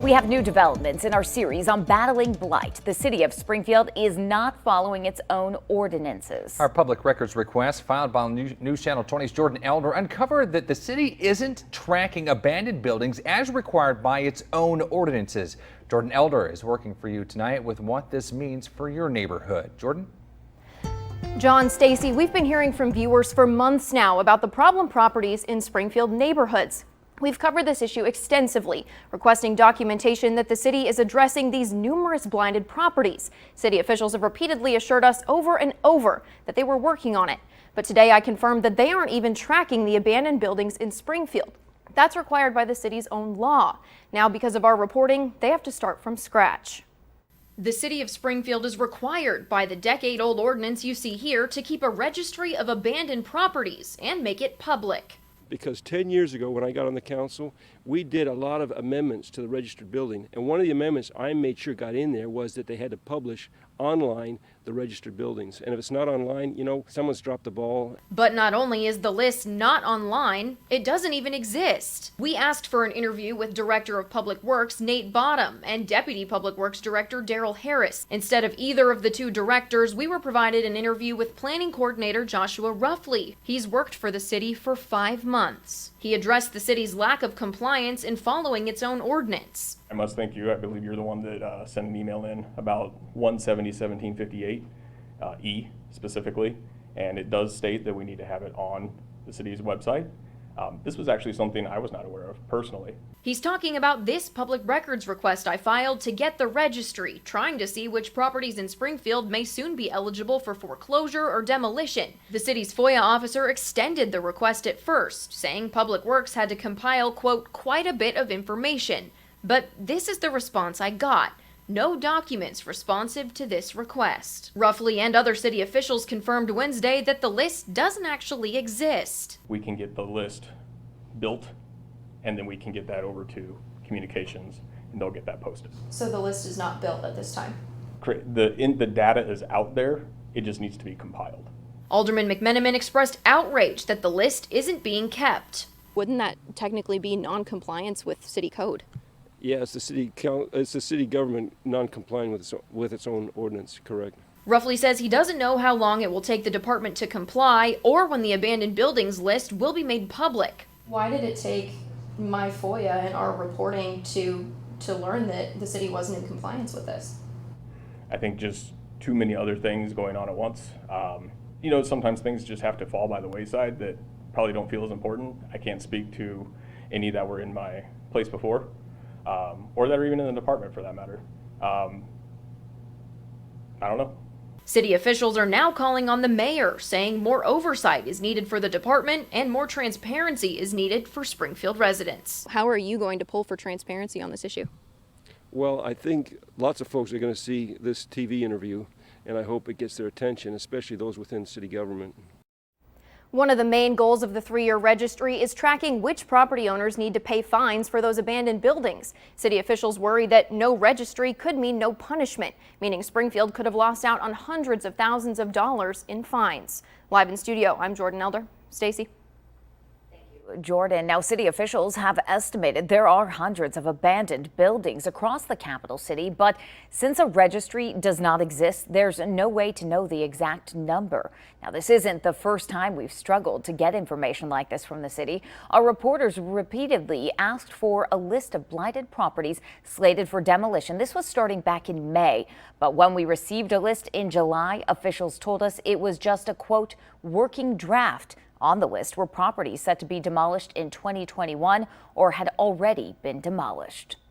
We have new developments in our series on battling blight. The city of Springfield is not following its own ordinances. Our public records request filed by Newschannel 20's Jordan Elder uncovered that the city isn't tracking abandoned buildings as required by its own ordinances. Jordan Elder is working for you tonight with what this means for your neighborhood. Jordan? John, Stacy, we've been hearing from viewers for months now about the problem properties in Springfield neighborhoods. We've covered this issue extensively, requesting documentation that the city is addressing these numerous blighted properties. City officials have repeatedly assured us over and over that they were working on it. But today I confirmed that they aren't even tracking the abandoned buildings in Springfield. That's required by the city's own law. Now, because of our reporting, they have to start from scratch. The city of Springfield is required by the decade-old ordinance you see here to keep a registry of abandoned properties and make it public. Because 10 years ago when I got on the council, we did a lot of amendments to the registered building. And one of the amendments I made sure got in there was that they had to publish online the registered buildings. And if it's not online, you know, someone's dropped the ball. But not only is the list not online, it doesn't even exist. We asked for an interview with Director of Public Works Nate Bottom and Deputy Public Works Director Daryl Harris. Instead of either of the two directors, we were provided an interview with Planning Coordinator Joshua Ruffley. He's worked for the city for 5 months. He addressed the city's lack of compliance in following its own ordinance. I must thank you. I believe you're the one that sent an email in about 170-1758 E specifically, and it does state that we need to have it on the city's website. This was actually something I was not aware of personally. He's talking about this public records request I filed to get the registry, trying to see which properties in Springfield may soon be eligible for foreclosure or demolition. The city's FOIA officer extended the request at first, saying Public Works had to compile, quote, quite a bit of information. But this is the response I got. No documents responsive to this request. Ruffley and other city officials confirmed Wednesday that the list doesn't actually exist. We can get the list built, and then we can get that over to communications, and they'll get that posted. So the list is not built at this time? The data is out there. It just needs to be compiled. Alderman McMenamin expressed outrage that the list isn't being kept. Wouldn't that technically be non-compliance with city code? Yeah, it's the city government non-complying with its own ordinance, correct? Ruffley says he doesn't know how long it will take the department to comply or when the abandoned buildings list will be made public. Why did it take my FOIA and our reporting to learn that the city wasn't in compliance with this? I think just too many other things going on at once. You know, sometimes things just have to fall by the wayside that probably don't feel as important. I can't speak to any that were in my place before. Or that are even in the department for that matter. I don't know. City officials are now calling on the mayor, saying more oversight is needed for the department and more transparency is needed for Springfield residents. How are you going to pull for transparency on this issue? Well, I think lots of folks are going to see this TV interview, and I hope it gets their attention, especially those within city government. One of the main goals of the 3-year registry is tracking which property owners need to pay fines for those abandoned buildings. City officials worry that no registry could mean no punishment, meaning Springfield could have lost out on hundreds of thousands of dollars in fines. Live in studio, I'm Jordan Elder. Stacy. Jordan, now city officials have estimated there are hundreds of abandoned buildings across the capital city, but since a registry does not exist, there's no way to know the exact number. Now, this isn't the first time we've struggled to get information like this from the city. Our reporters repeatedly asked for a list of blighted properties slated for demolition. This was starting back in May, but when we received a list in July, officials told us it was just a, quote, working draft. On the list were properties set to be demolished in 2021 or had already been demolished.